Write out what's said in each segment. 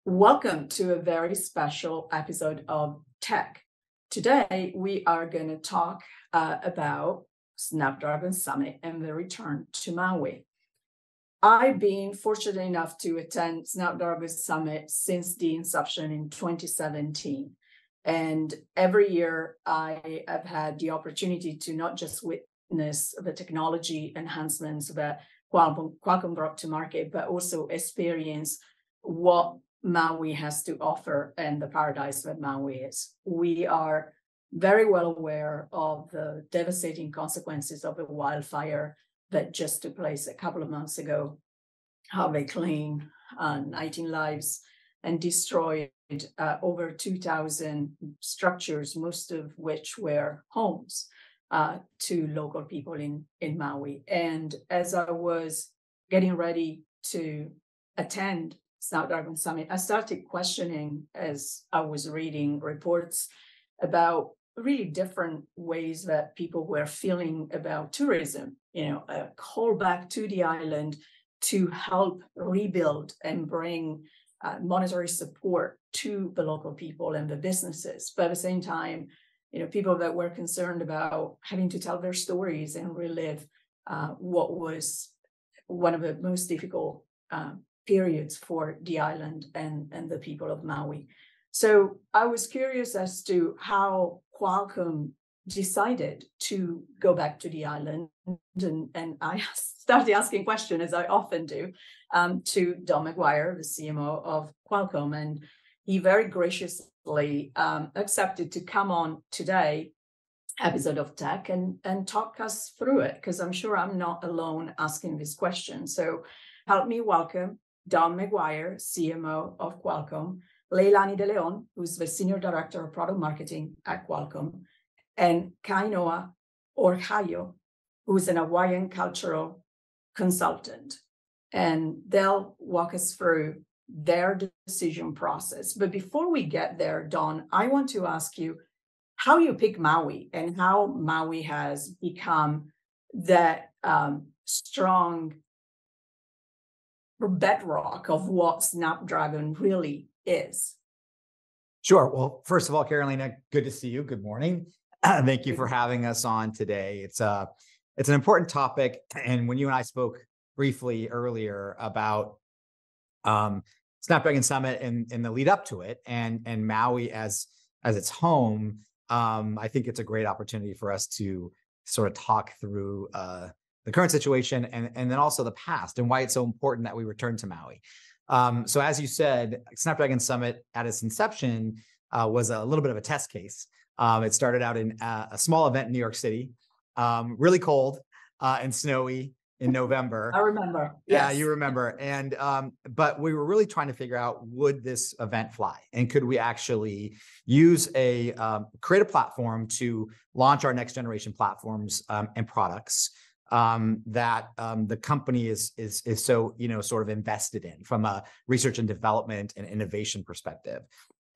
Welcome to a very special episode of TEQ. Today, we are going to talk about Snapdragon Summit and the return to Maui. I've been fortunate enough to attend Snapdragon Summit since the inception in 2017. And every year, I have had the opportunity to not just witness the technology enhancements that Qualcomm brought to market, but also experience what Maui has to offer and the paradise that Maui is. We are very well aware of the devastating consequences of the wildfire that just took place a couple of months ago, how they claimed 19 lives and destroyed over 2,000 structures, most of which were homes to local people in Maui. And as I was getting ready to attend Snapdragon Summit, I started questioning as I was reading reports about really different ways that people were feeling about tourism, a call back to the island to help rebuild and bring monetary support to the local people and the businesses. But at the same time, people that were concerned about having to tell their stories and relive what was one of the most difficult periods for the island and the people of Maui. So I was curious as to how Qualcomm decided to go back to the island. And I started asking questions, as I often do, to Don McGuire, the CMO of Qualcomm. And he very graciously accepted to come on today episode of TEQ and talk us through it, because I'm sure I'm not alone asking this question. So help me welcome Don McGuire, CMO of Qualcomm, Leilani DeLeon, who's the Senior Director of Product Marketing at Qualcomm, and Kainoa Horcajo, who's an Hawaiian cultural consultant. And they'll walk us through their decision process. But before we get there, Don, I want to ask you how you pick Maui and how Maui has become that strong bedrock of what Snapdragon really is. Sure. Well, first of all, Carolina, good to see you. Good morning. Thank you for having us on today. It's an important topic. And when you and I spoke briefly earlier about Snapdragon Summit and the lead up to it and Maui as its home, I think it's a great opportunity for us to sort of talk through the current situation and then also the past and why it's so important that we return to Maui. So as you said, Snapdragon Summit at its inception was a little bit of a test case. It started out in a small event in New York City, really cold and snowy in November. I remember. Yeah, Yes. you remember. And but we were really trying to figure out, would this event fly? And could we actually use create a platform to launch our next generation platforms and products that the company is so sort of invested in from a research and development and innovation perspective.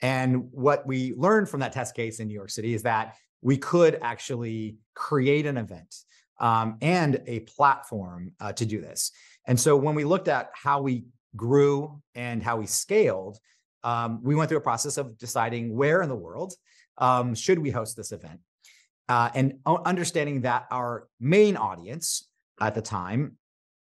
And what we learned from that test case in New York City is that we could actually create an event and a platform to do this. And so when we looked at how we grew and how we scaled, we went through a process of deciding where in the world should we host this event. And understanding that our main audience at the time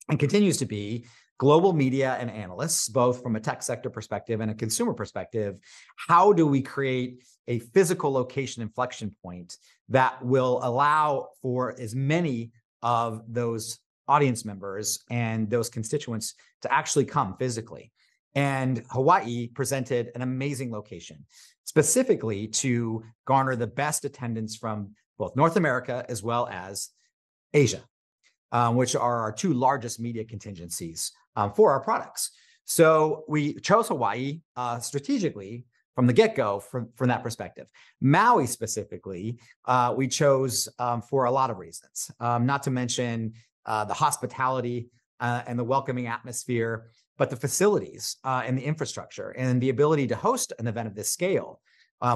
and continues to be global media and analysts, both from a tech sector perspective and a consumer perspective. How do we create a physical location inflection point that will allow for as many of those audience members and those constituents to actually come physically? And Hawaii presented an amazing location, specifically to garner the best attendance from both North America as well as Asia, which are our two largest media contingencies for our products. So we chose Hawaii strategically from the get-go from that perspective. Maui specifically, we chose for a lot of reasons, not to mention the hospitality and the welcoming atmosphere, but the facilities and the infrastructure and the ability to host an event of this scale.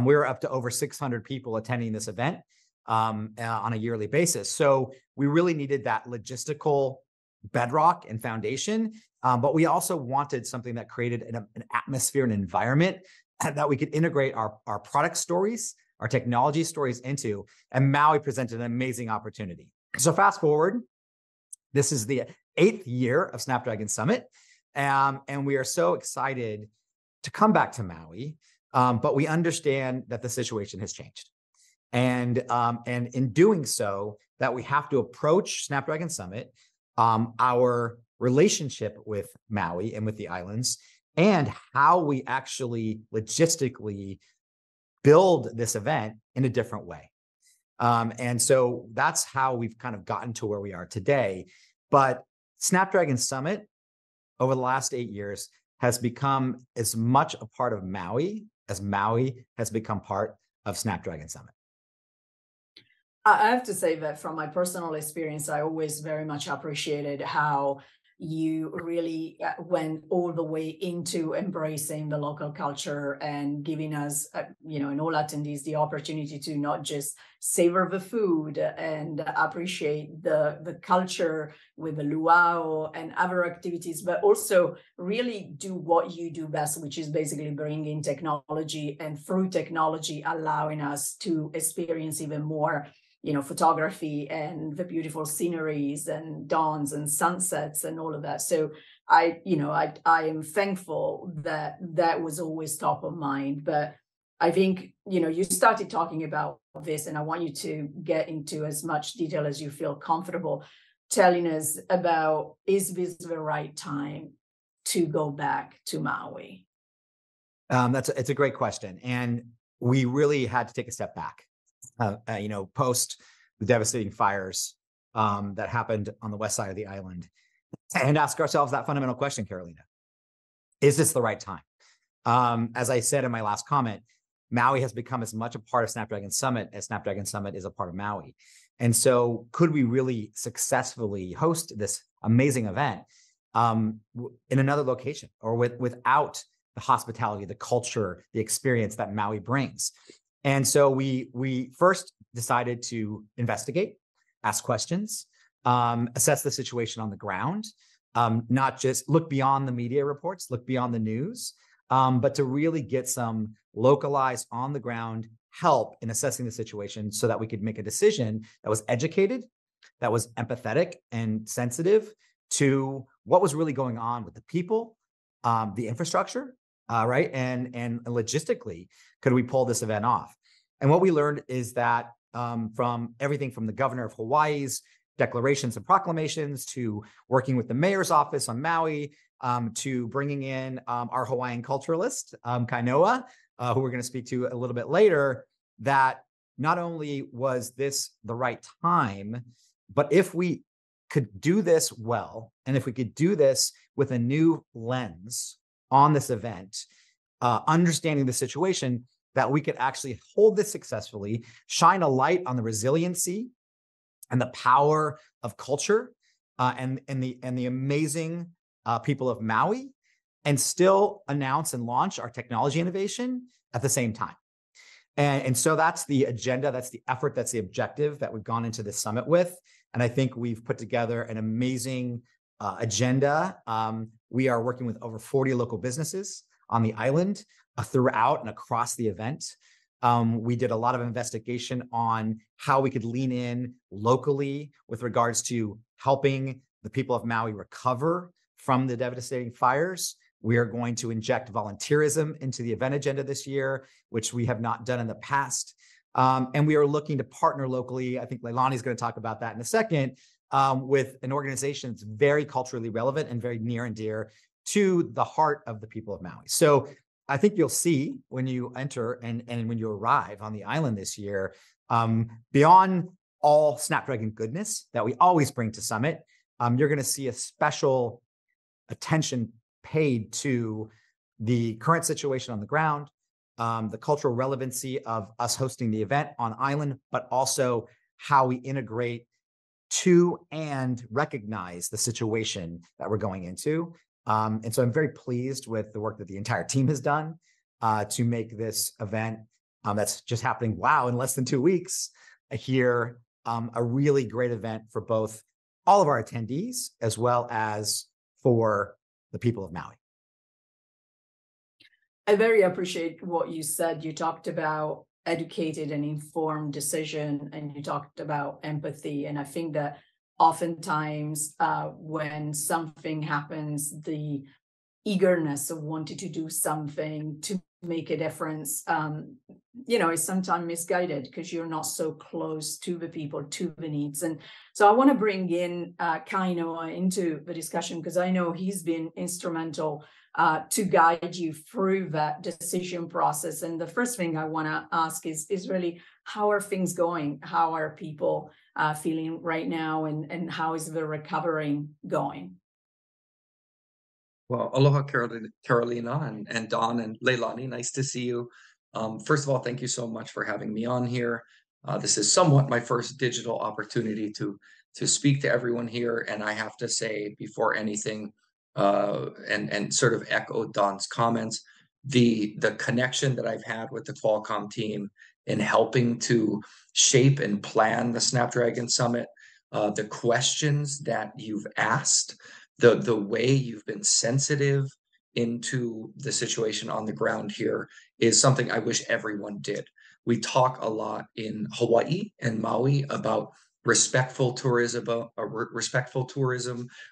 We were up to over 600 people attending this event on a yearly basis. So we really needed that logistical bedrock and foundation. But we also wanted something that created an atmosphere, an environment that we could integrate our product stories, our technology stories into, and Maui presented an amazing opportunity. So fast forward, this is the 8th year of Snapdragon Summit, and we are so excited to come back to Maui, but we understand that the situation has changed. And in doing so, that we have to approach Snapdragon Summit, our relationship with Maui and with the islands, and how we actually logistically build this event in a different way. And so that's how we've kind of gotten to where we are today. But Snapdragon Summit over the last 8 years has become as much a part of Maui as Maui has become part of Snapdragon Summit. I have to say that from my personal experience, I always very much appreciated how you really went all the way into embracing the local culture and giving us, and all attendees the opportunity to not just savor the food and appreciate the culture with the luau and other activities, but also really do what you do best, which is basically bringing technology, and through technology allowing us to experience even more photography and the beautiful sceneries and dawns and sunsets and all of that. So I am thankful that that was always top of mind. But I think, you started talking about this, and I want you to get into as much detail as you feel comfortable telling us about, is this the right time to go back to Maui? It's a great question. And we really had to take a step back. Post the devastating fires that happened on the west side of the island, and ask ourselves that fundamental question, Carolina: is this the right time? As I said in my last comment, Maui has become as much a part of Snapdragon Summit as Snapdragon Summit is a part of Maui. And so could we really successfully host this amazing event in another location, or without the hospitality, the culture, the experience that Maui brings? And so we first decided to investigate, ask questions, assess the situation on the ground, not just look beyond the media reports, look beyond the news, but to really get some localized, on the ground help in assessing the situation so that we could make a decision that was educated, that was empathetic and sensitive to what was really going on with the people, the infrastructure, right? And logistically, could we pull this event off? And what we learned is that from everything from the governor of Hawaii's declarations and proclamations, to working with the mayor's office on Maui, to bringing in our Hawaiian culturalist, Kainoa, who we're going to speak to a little bit later, that not only was this the right time, but if we could do this well, and if we could do this with a new lens on this event, understanding the situation, that we could actually hold this successfully, shine a light on the resiliency and the power of culture, and the amazing people of Maui, and still announce and launch our technology innovation at the same time. And so that's the agenda, that's the effort, that's the objective that we've gone into this summit with. And I think we've put together an amazing agenda. We are working with over 40 local businesses on the island throughout and across the event. We did a lot of investigation on how we could lean in locally with regards to helping the people of Maui recover from the devastating fires. We are going to inject volunteerism into the event agenda this year, which we have not done in the past. And we are looking to partner locally. I think Leilani is going to talk about that in a second, with an organization that's very culturally relevant and very near and dear to the heart of the people of Maui. So I think you'll see when you enter and when you arrive on the island this year, beyond all Snapdragon goodness that we always bring to Summit, you're going to see a special attention paid to the current situation on the ground, the cultural relevancy of us hosting the event on island, but also how we integrate to and recognize the situation that we're going into. And so I'm very pleased with the work that the entire team has done to make this event that's just happening, in less than 2 weeks here, a really great event for both all of our attendees, as well as for the people of Maui. I very appreciate what you said. You talked about educated and informed decision, and you talked about empathy. And I think that oftentimes when something happens, the eagerness of wanting to do something to make a difference, is sometimes misguided because you're not so close to the people, to the needs. And so I want to bring in Kainoa into the discussion because I know he's been instrumental to guide you through that decision process. And the first thing I want to ask is really, how are things going? How are people feeling right now? And how is the recovery going? Well, aloha, Carolina and Don and Leilani. Nice to see you. First of all, thank you so much for having me on here. This is somewhat my first digital opportunity to speak to everyone here. And I have to say, before anything, and sort of echo Don's comments, the connection that I've had with the Qualcomm team in helping to shape and plan the Snapdragon Summit, the questions that you've asked, the way you've been sensitive into the situation on the ground here is something I wish everyone did. We talk a lot in Hawaii and Maui about respectful tourism,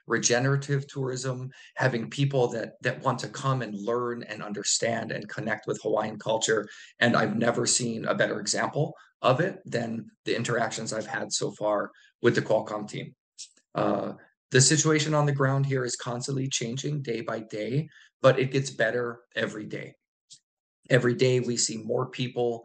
regenerative tourism, having people that want to come and learn and understand and connect with Hawaiian culture. And I've never seen a better example of it than the interactions I've had so far with the Qualcomm team. The situation on the ground here is constantly changing day by day, but it gets better every day. Every day we see more people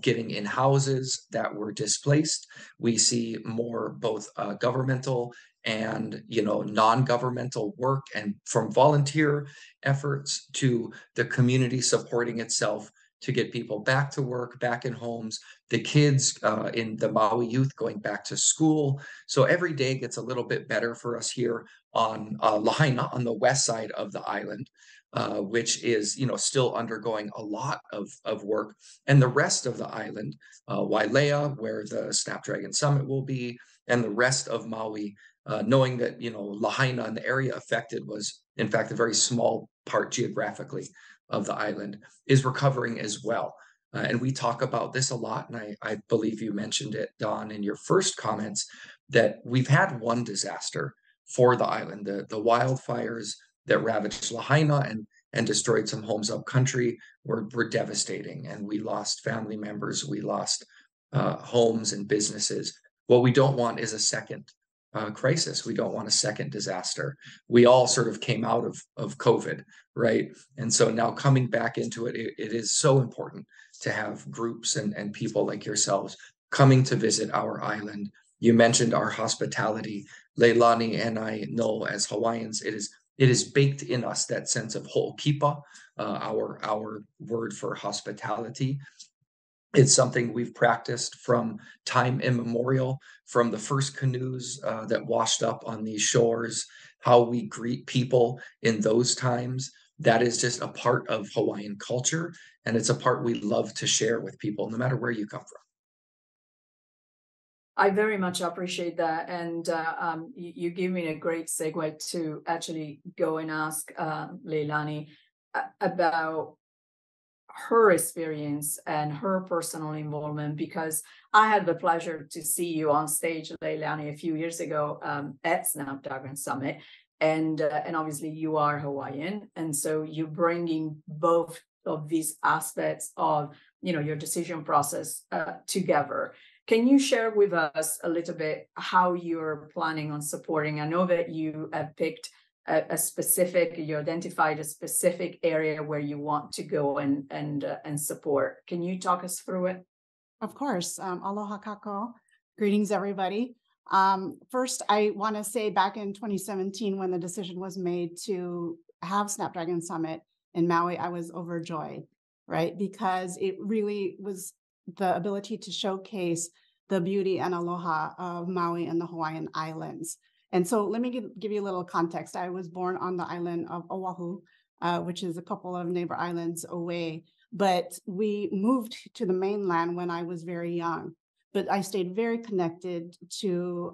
getting in houses that were displaced. We see more both governmental and non-governmental work, and from volunteer efforts to the community supporting itself to get people back to work, back in homes, the kids in the Maui youth going back to school. So every day gets a little bit better for us here on Lahaina, on the west side of the island, which is still undergoing a lot of work. And the rest of the island, Wailea, where the Snapdragon Summit will be, and the rest of Maui, knowing that Lahaina and the area affected was in fact a very small part geographically of the island, is recovering as well. And we talk about this a lot, and I believe you mentioned it, Don, in your first comments, that we've had one disaster for the island. The wildfires that ravaged Lahaina and destroyed some homes up country were devastating, and we lost family members, we lost homes and businesses. What we don't want is a second crisis. We don't want a second disaster. We all sort of came out of COVID, right? And so now coming back into it, it is so important to have groups and people like yourselves coming to visit our island. You mentioned our hospitality. Leilani and I know as Hawaiians, it is baked in us, that sense of ho'okipa, our word for hospitality. It's something we've practiced from time immemorial, from the first canoes that washed up on these shores, how we greet people in those times. That is just a part of Hawaiian culture, and it's a part we love to share with people, no matter where you come from. I very much appreciate that. And you give me a great segue to actually go and ask Leilani about her experience and her personal involvement, because I had the pleasure to see you on stage, Leilani, a few years ago at Snapdragon Summit. And obviously you are Hawaiian. And so you're bringing both of these aspects of, your decision process together. Can you share with us a little bit how you're planning on supporting? I know that you have picked you identified a specific area where you want to go and support. Can you talk us through it? Of course. Aloha kako. Greetings, everybody. First, I want to say back in 2017, when the decision was made to have Snapdragon Summit in Maui, I was overjoyed, right? Because it really was the ability to showcase the beauty and aloha of Maui and the Hawaiian Islands. And so let me give you a little context. I was born on the island of Oahu, which is a couple of neighbor islands away, but we moved to the mainland when I was very young. but I stayed very connected to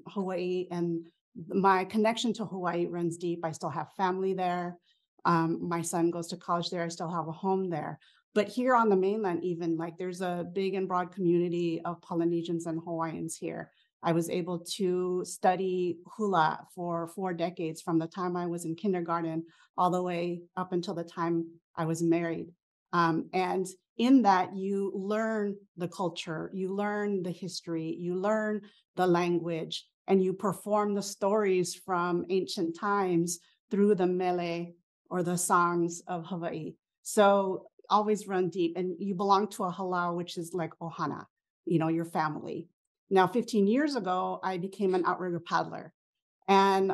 Hawaii, and my connection to Hawaii runs deep. I still have family there. My son goes to college there. I still have a home there. But here on the mainland, even like there's a big and broad community of Polynesians and Hawaiians here. I was able to study hula for 4 decades, from the time I was in kindergarten all the way up until the time I was married. And in that, you learn the culture, you learn the history, you learn the language, and you perform the stories from ancient times through the mele or the songs of Hawaii. So always run deep, and you belong to a halau, which is like ohana, your family. Now, 15 years ago, I became an outrigger paddler, and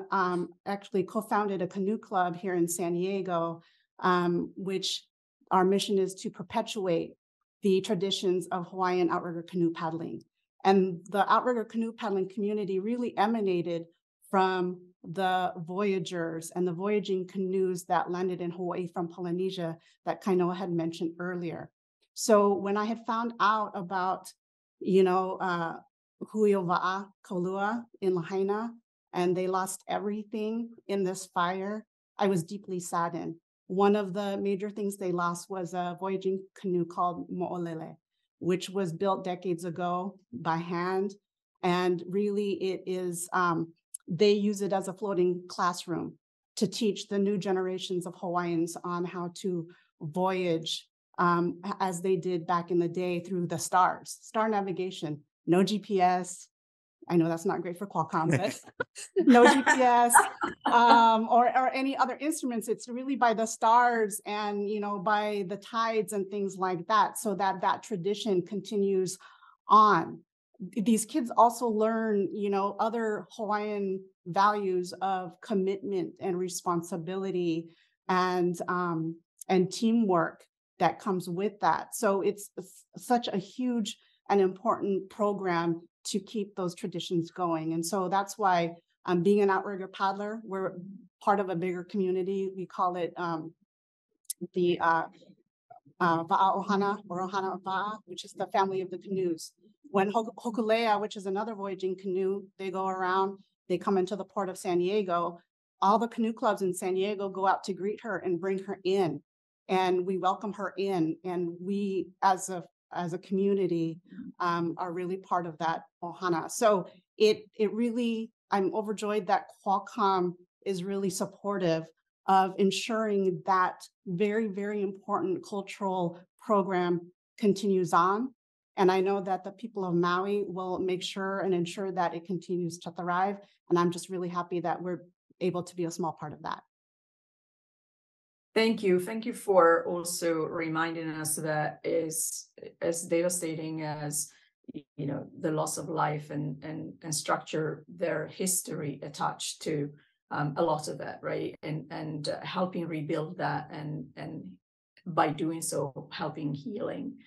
actually co-founded a canoe club here in San Diego, which our mission is to perpetuate the traditions of Hawaiian outrigger canoe paddling. And the outrigger canoe paddling community really emanated from the voyagers and the voyaging canoes that landed in Hawaii from Polynesia that Kainoa had mentioned earlier. So when I had found out about, Huiova'a Kolua in Lahaina, and they lost everything in this fire, I was deeply saddened. One of the major things they lost was a voyaging canoe called Mo'olele, which was built decades ago by hand. And really it is, they use it as a floating classroom to teach the new generations of Hawaiians on how to voyage as they did back in the day through the stars, star navigation, no GPS. I know that's not great for Qualcomm, but no GPS or any other instruments. It's really by the stars and, by the tides and things like that, so that tradition continues on. These kids also learn, other Hawaiian values of commitment and responsibility and teamwork that comes with that. So it's such a huge and important program to keep those traditions going. And so that's why being an outrigger paddler, we're part of a bigger community. We call it the Va'aohana or Ohana Va'a, which is the family of the canoes. When Hokulea, which is another voyaging canoe, they go around, they come into the port of San Diego, all the canoe clubs in San Diego go out to greet her and bring her in. And we welcome her in. And we, as a community, are really part of that ohana. So it really, I'm overjoyed that Qualcomm is really supportive of ensuring that very, very important cultural program continues on. And I know that the people of Maui will make sure and ensure that it continues to thrive. And I'm just really happy that we're able to be a small part of that. Thank you. Thank you for also reminding us that is as devastating as the loss of life and structure, their history attached to a lot of that, right? And helping rebuild that and by doing so, helping healing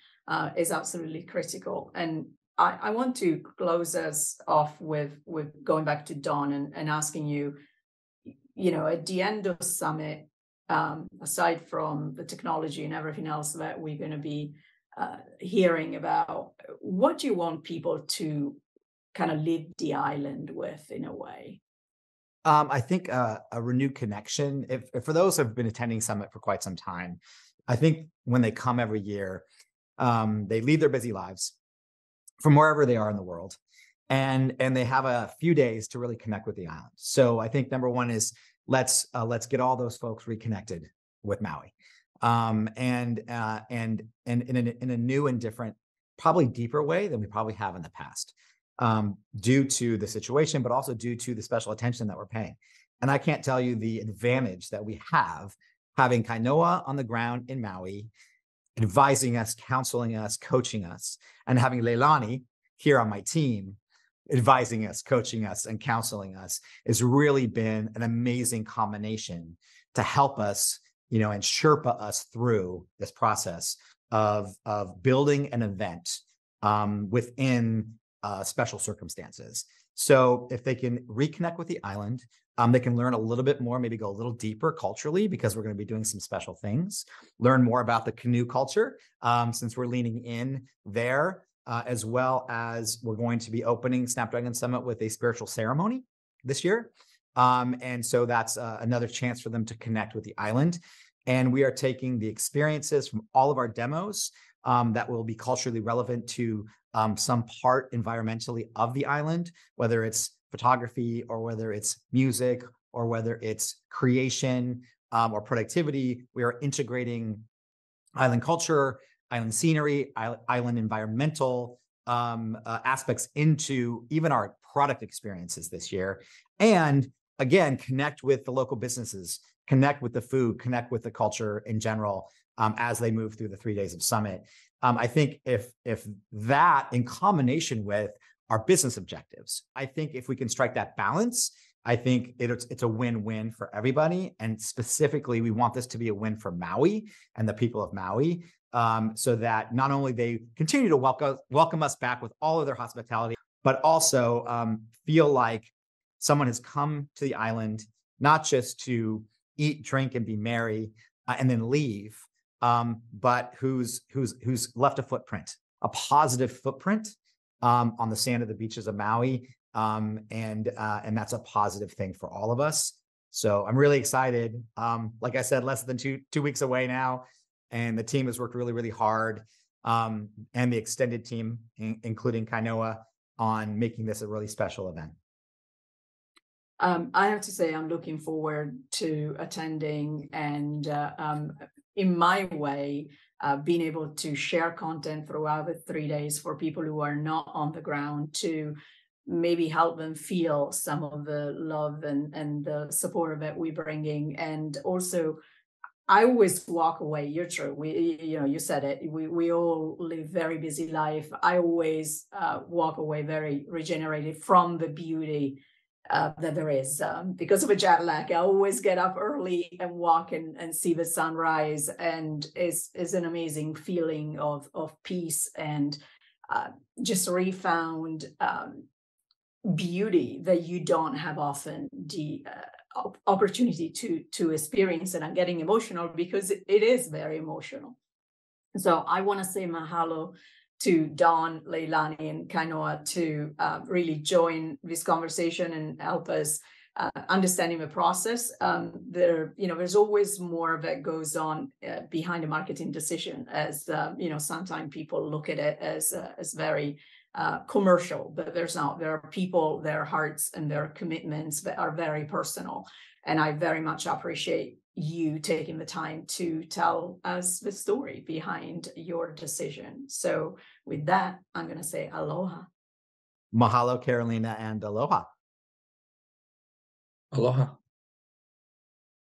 is absolutely critical. And I want to close us off with going back to Don and asking you, at the end of Summit, aside from the technology and everything else that we're going to be hearing about, what do you want people to kind of leave the island with in a way? I think a renewed connection. If for those who have been attending Summit for quite some time, I think when they come every year, they leave their busy lives from wherever they are in the world, and they have a few days to really connect with the island. So I think number one is let's get all those folks reconnected with Maui, and in a new and different, probably deeper way than we probably have in the past, due to the situation, but also due to the special attention that we're paying. And I can't tell you the advantage that we have having Kainoa on the ground in Maui, advising us, counseling us, coaching us, and having Leilani here on my team advising us, coaching us, and counseling us has really been an amazing combination to help us, and Sherpa us through this process of building an event within special circumstances. So if they can reconnect with the island, they can learn a little bit more, maybe go a little deeper culturally, because we're going to be doing some special things, learn more about the canoe culture, since we're leaning in there. as well as we're going to be opening Snapdragon Summit with a spiritual ceremony this year. And so that's another chance for them to connect with the island. And we are taking the experiences from all of our demos that will be culturally relevant to some part environmentally of the island, whether it's photography or whether it's music or whether it's creation or productivity. We are integrating island culture, island scenery, island environmental aspects into even our product experiences this year. And again, connect with the local businesses, connect with the food, connect with the culture in general as they move through the 3 days of Summit. I think if that in combination with our business objectives, I think if we can strike that balance, I think it's a win-win for everybody. And specifically, we want this to be a win for Maui and the people of Maui, so that not only they continue to welcome us back with all of their hospitality, but also feel like someone has come to the island, not just to eat, drink, and be merry, and then leave, but who's left a footprint, a positive footprint on the sand of the beaches of Maui. And that's a positive thing for all of us. So I'm really excited. Like I said, less than two weeks away now, and the team has worked really, really hard, and the extended team, including Kainoa, on making this a really special event. I have to say, I'm looking forward to attending and in my way, being able to share content throughout the 3 days for people who are not on the ground to maybe help them feel some of the love and the support that we're bringing. And also, I always walk away. You're true. You said it. We all live very busy life. I always walk away very regenerated from the beauty that there is. Because of a jet lag, I always get up early and walk and see the sunrise, and it's an amazing feeling of peace and just refound beauty that you don't have often the opportunity to experience. And I'm getting emotional because it is very emotional. So I want to say mahalo to Don, Leilani, and Kainoa to really join this conversation and help us understanding the process. There's always more that goes on behind a marketing decision, as sometimes people look at it as very commercial, but there's not. There are people, their hearts and their commitments that are very personal. And I very much appreciate you taking the time to tell us the story behind your decision. So with that, I'm going to say aloha. Mahalo, Carolina, and aloha. Aloha.